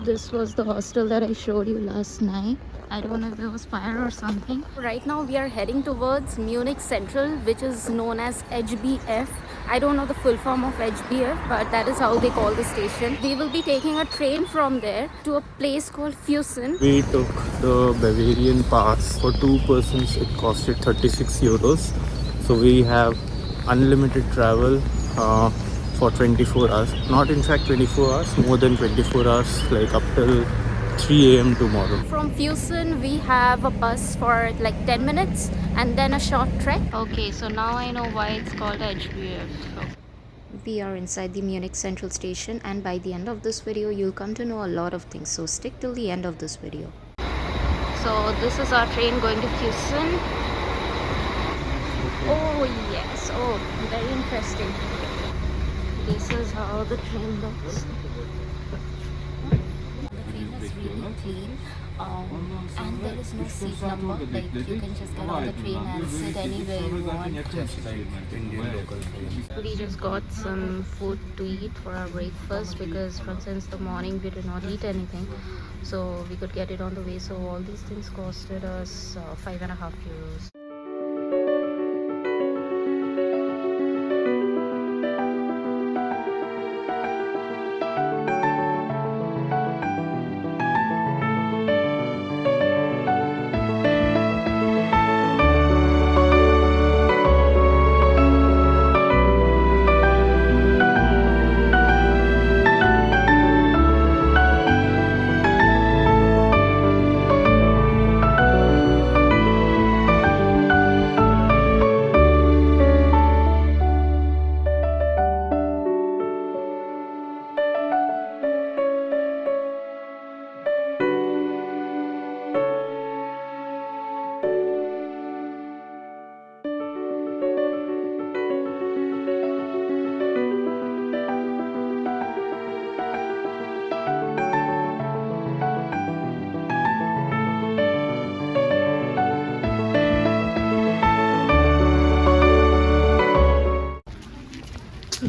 this was the hostel that I showed you last night. I don't know if it was fire or something. Right now we are heading towards Munich Central, which is known as HBF. I don't know the full form of HBF, but that is how they call the station. We will be taking a train from there to a place called Füssen. We took the Bavarian pass. For two persons it costed 36 euros. So we have unlimited travel for 24 hours. Not in fact 24 hours, more than 24 hours, like up till 3 a.m. tomorrow. From Füssen we have a bus for like 10 minutes and then a short trek. Okay, so now I know why it's called HBF. We are inside the Munich Central Station, and by the end of this video you'll come to know a lot of things, so stick till the end of this video. So this is our train going to Füssen. Oh yes, oh very interesting. This is how the train looks. The train is really clean, and there is no seat number, like you can just get on the train and sit anywhere you want. Just like Indian local trains. We just got some food to eat for our breakfast because since the morning we did not eat anything, so we could get it on the way. So all these things costed us 5.5 euros.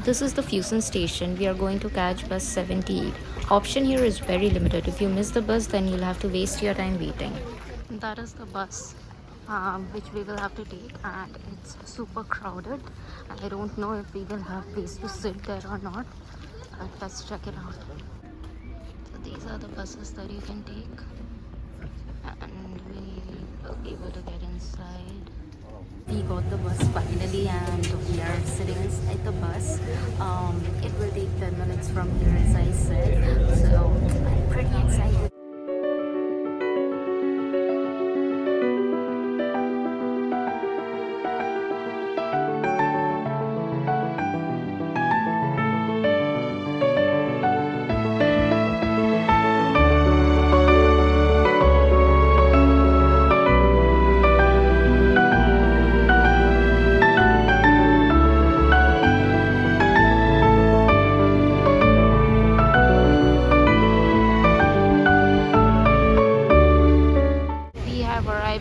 This is the Füssen station. We are going to catch bus 78. Option here is very limited. If you miss the bus, then you'll have to waste your time waiting. That is the bus which we will have to take, and it's super crowded. I don't know if we will have place to sit there or not, but let's check it out. So these are the buses that you can take, and we will be able to get inside. We got the bus finally, and we are sitting inside the bus. It will take 10 minutes from here, as I said, so I'm pretty excited.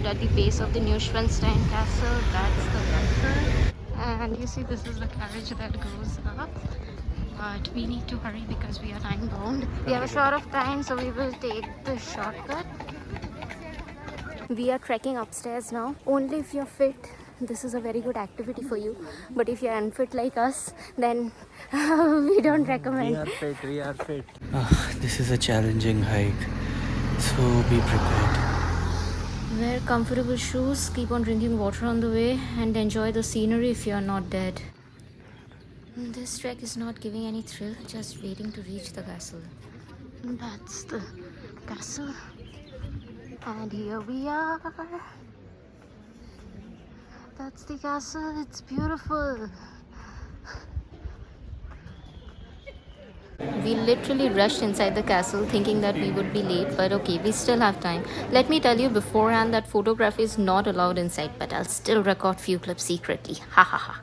At the base of the Neuschwanstein Castle. That's the bunker, and you see this is the carriage that goes up, but we need to hurry because we are time bound. We are short of time, so we will take the shortcut. We are trekking upstairs now. Only if you're fit, this is a very good activity for you, but if you're unfit like us, then we don't recommend. We are fit. This is a challenging hike, so be prepared. Wear comfortable shoes, keep on drinking water on the way, and enjoy the scenery if you are not dead. This trek is not giving any thrill, just waiting to reach the castle. That's the castle, and here we are. That's the castle, it's beautiful. We literally rushed inside the castle thinking that we would be late, but okay, we still have time. Let me tell you beforehand that photography is not allowed inside, but I'll still record few clips secretly. Ha ha ha.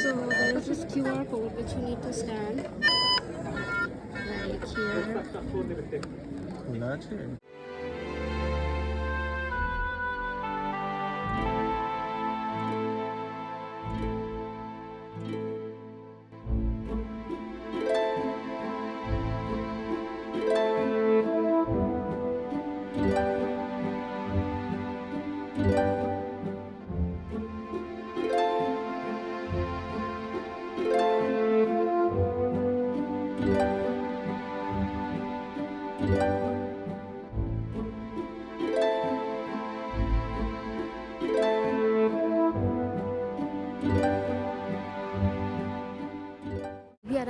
So there is this QR code which you need to scan. Right here.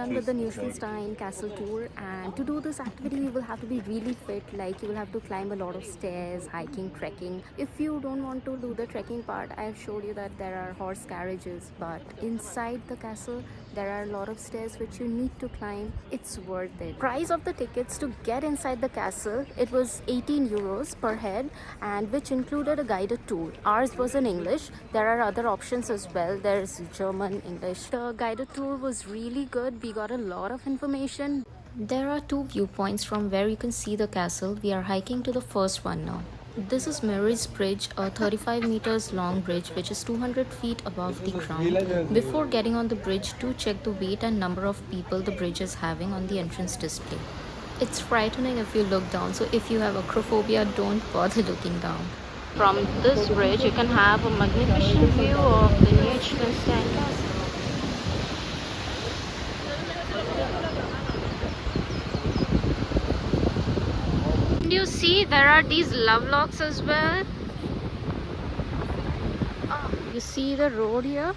done with the Neuschwanstein Castle tour, and to do this activity you will have to be really fit. Like, you will have to climb a lot of stairs, hiking, trekking. If you don't want to do the trekking part, I have showed you that there are horse carriages, but inside the castle there are a lot of stairs which you need to climb. It's worth it. Price of the tickets to get inside the castle, it was 18 euros per head, and which included a guided tour. Ours was in English. There are other options as well. There's German, English. The guided tour was really good. We got a lot of information. There are two viewpoints from where you can see the castle. We are hiking to the first one now. This is Mary's Bridge, a 35 meters long bridge which is 200 feet above the ground. Before getting on the bridge, do check the weight and number of people the bridge is having on the entrance display. It's frightening if you look down, so if you have acrophobia, don't bother looking down. From this bridge, you can have a magnificent view of the Neuschwanstein Castle. And you see there are these love locks as well. You see the road here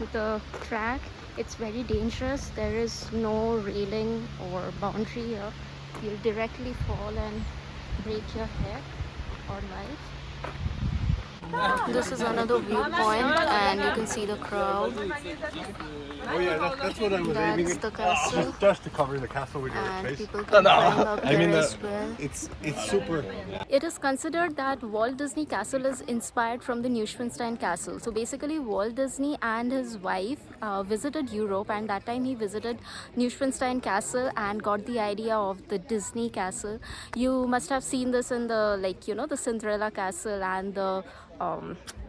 with the track. It's very dangerous. There is no railing or boundary here. You'll directly fall and break your head or life. This is another viewpoint, and you can see the crowd. Oh yeah, that's what I was aiming That's at. the castle. Just to cover the castle with your And face. people can climb up there as well. It's super. It is considered that Walt Disney Castle is inspired from the Neuschwanstein Castle. So basically, Walt Disney and his wife visited Europe, and that time he visited Neuschwanstein Castle and got the idea of the Disney Castle. You must have seen this in the, like, you know, the Cinderella Castle and the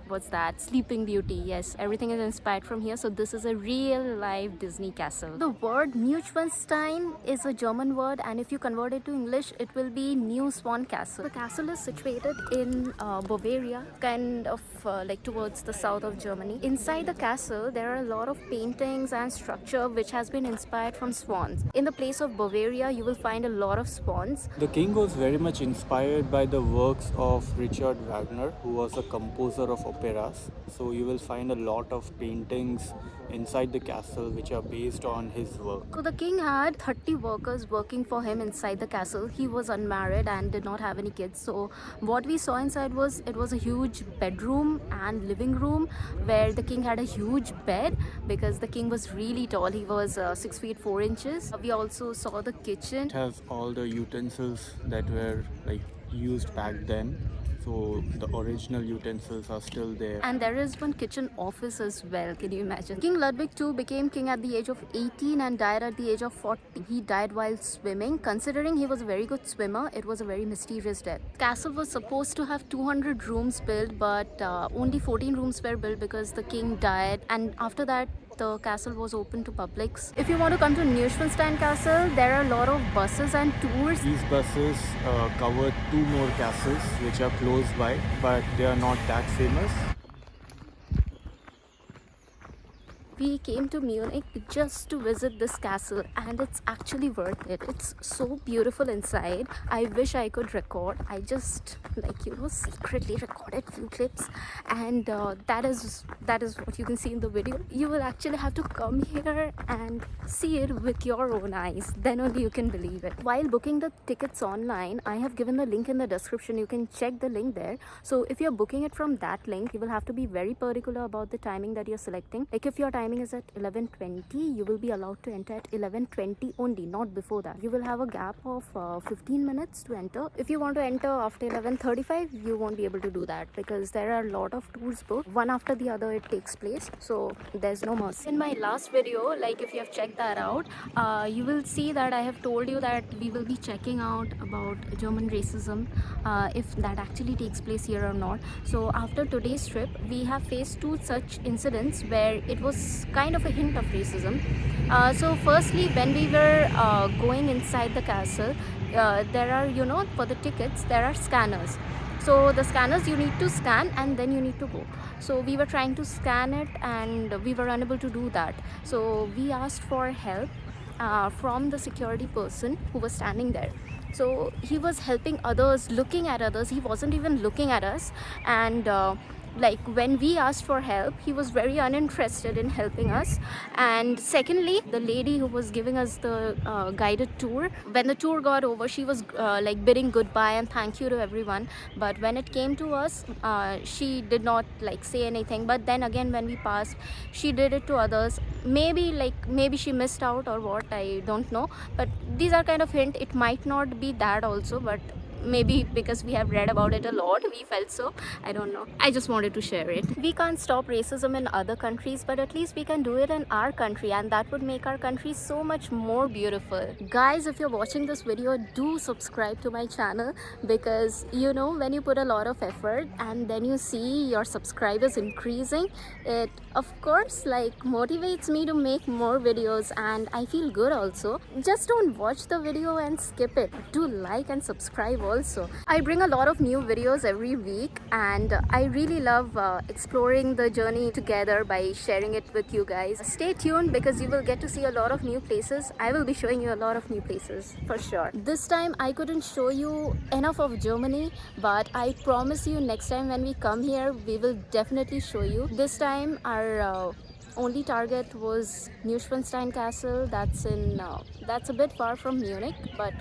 what's that, Sleeping Beauty. Yes, everything is inspired from here. So this is a real live Disney castle. The word Neuschwanstein is a German word, and if you convert it to English, it will be New Swan Castle. The castle is situated in Bavaria, kind of like towards the south of Germany. Inside the castle there are a lot of paintings and structure which has been inspired from swans. In the place of Bavaria you will find a lot of swans. The king was very much inspired by the works of Richard Wagner, who was a composer of operas. So you will find a lot of paintings inside the castle which are based on his work. So the king had 30 workers working for him inside the castle. He was unmarried and did not have any kids. So what we saw inside was, it was a huge bedroom and living room where the king had a huge bed, because the king was really tall. He was 6 feet 4 inches. We also saw the kitchen. It has all the utensils that were like used back then. So the original utensils are still there. And there is one kitchen office as well. Can you imagine? King Ludwig II became king at the age of 18 and died at the age of 40. He died while swimming. Considering he was a very good swimmer, it was a very mysterious death. Castle was supposed to have 200 rooms built, but only 14 rooms were built because the king died. And after that, the castle was open to publics. If you want to come to Neuschwanstein Castle, there are a lot of buses and tours. These buses cover 2 more castles which are close by, but they are not that famous. We came to Munich just to visit this castle, and it's actually worth it. It's so beautiful inside. I wish I could record. I just, like, you know, secretly recorded few clips, and that is what you can see in the video. You will actually have to come here and see it with your own eyes. Then only you can believe it. While booking the tickets online, I have given the link in the description. You can check the link there. So if you're booking it from that link, you will have to be very particular about the timing that you're selecting. Like, if your timing is at 11:20, you will be allowed to enter at 11:20 only, not before that. You will have a gap of 15 minutes to enter. If you want to enter after 11:35, you won't be able to do that, because there are a lot of tours booked. One after the other it takes place, so there's no mercy. In my last video, like, if you have checked that out, you will see that I have told you that we will be checking out about German racism, if that actually takes place here or not. So after today's trip, we have faced 2 such incidents where it was kind of a hint of racism. So firstly, when we were going inside the castle, there are, you know, for the tickets there are scanners. So the scanners, you need to scan and then you need to go. So we were trying to scan it and we were unable to do that. So we asked for help from the security person who was standing there. So he was helping others, looking at others. He wasn't even looking at us. And like when we asked for help, he was very uninterested in helping us. And secondly, the lady who was giving us the guided tour, when the tour got over, she was like bidding goodbye and thank you to everyone, but when it came to us, she did not like say anything. But then again, when we passed, she did it to others. Maybe she missed out or what, I don't know, but these are kind of hint. It might not be that also, but maybe because we have read about it a lot, we felt so. I don't know, I just wanted to share it. We can't stop racism in other countries, but at least we can do it in our country, and that would make our country so much more beautiful. Guys, if you're watching this video, do subscribe to my channel, because you know, when you put a lot of effort and then you see your subscribers increasing, it of course like motivates me to make more videos, and I feel good also. Just don't watch the video and skip it. Do like and subscribe also. I bring a lot of new videos every week, and I really love exploring the journey together by sharing it with you guys. Stay tuned, because you will get to see a lot of new places. I will be showing you a lot of new places for sure. This time I couldn't show you enough of Germany, but I promise you next time when we come here, we will definitely show you. This time our only target was Neuschwanstein Castle. That's a bit far from Munich, but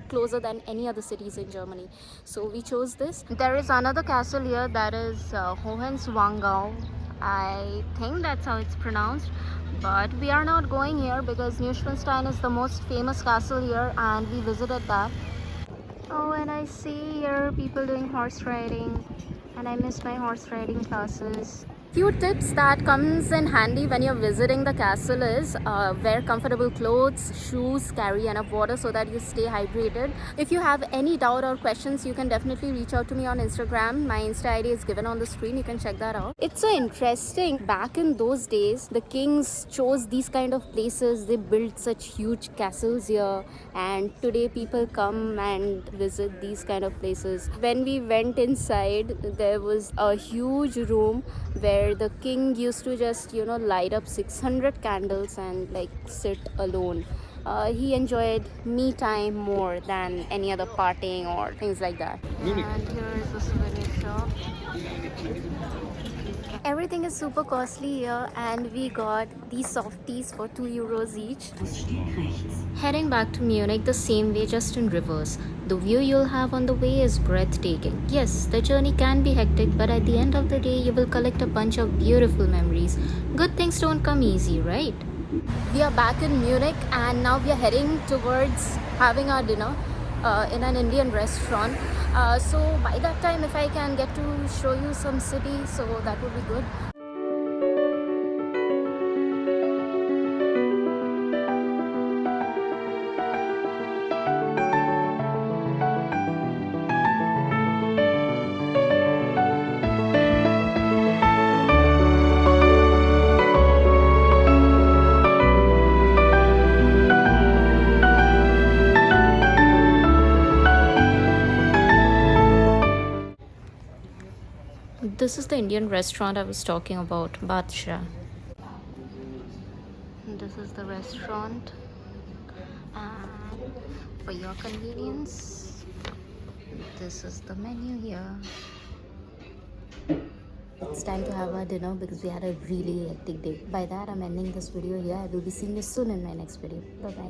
closer than any other cities in Germany, so we chose this. There is another castle here, that is Hohenschwangau. I think that's how it's pronounced, but we are not going here because Neuschwanstein is the most famous castle here, and we visited that. Oh, and I see here people doing horse riding, and I missed my horse riding classes. Few tips that comes in handy when you're visiting the castle is wear comfortable clothes, shoes, carry enough water so that you stay hydrated. If you have any doubt or questions, you can definitely reach out to me on Instagram. My Insta ID is given on the screen, you can check that out. It's so interesting, back in those days the kings chose these kind of places. They built such huge castles here, and today people come and visit these kind of places. When we went inside, there was a huge room where the king used to just, you know, light up 600 candles and like sit alone. He enjoyed me time more than any other partying or things like that. Munich. And here is the souvenir shop. Everything is super costly here, and we got these softies for €2 each. Heading back to Munich the same way, just in reverse. The view you'll have on the way is breathtaking. Yes, the journey can be hectic, but at the end of the day, you will collect a bunch of beautiful memories. Good things don't come easy, right? We are back in Munich, and now we are heading towards having our dinner in an Indian restaurant. So by that time, if I can get to show you some city, so that would be good. This is the Indian restaurant I was talking about, Badshah. This is the restaurant, and for your convenience, this is the menu here. It's time to have our dinner because we had a really hectic day. By that, I'm ending this video here. I will be seeing you soon in my next video. Bye bye.